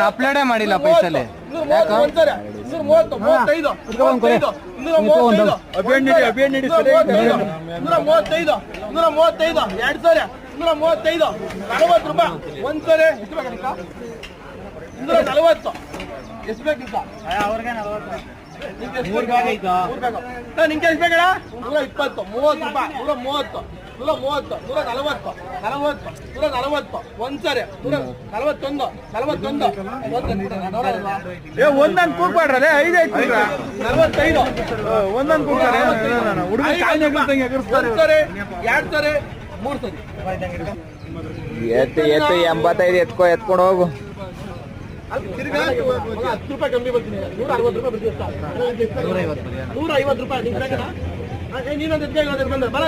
ಅಪ್ಲೋಡೇ ಮಾಡಿಲ್ಲ ಪೈಸಲ್ಲಿ ಎಷ್ಟು ಬೇಕಿಲ್ಲ ನಿಂಗೆ ಎಷ್ಟು ಬೇಕಡ 120 30 ರೂಪಾಯಿ 130 130 140 40 140 ಒಂದ್ಸರಿ 141 41 ಒಂದೊಂದು ಕೂಗ್ಬಾಡ್ರಲ್ಲ 5 45 ಒಂದೊಂದು ಕೂಗ್ತಾರೆ ಒಂದ್ಸರಿ 2 ಸರಿ 3 ಸರಿ ಎತ್ತು 85 ಎತ್ಕೊಂಡು ಹೋಗು. 10 ರೂಪಾಯಿ ಕಮ್ಮಿ ಬರ್ತೀನಿ 160 ರೂಪಾಯಿ ಬರ್ತೀನಿ 150 ರೂಪಾಯಿ ನೀನೊಂದು ಬಂದ ಬರ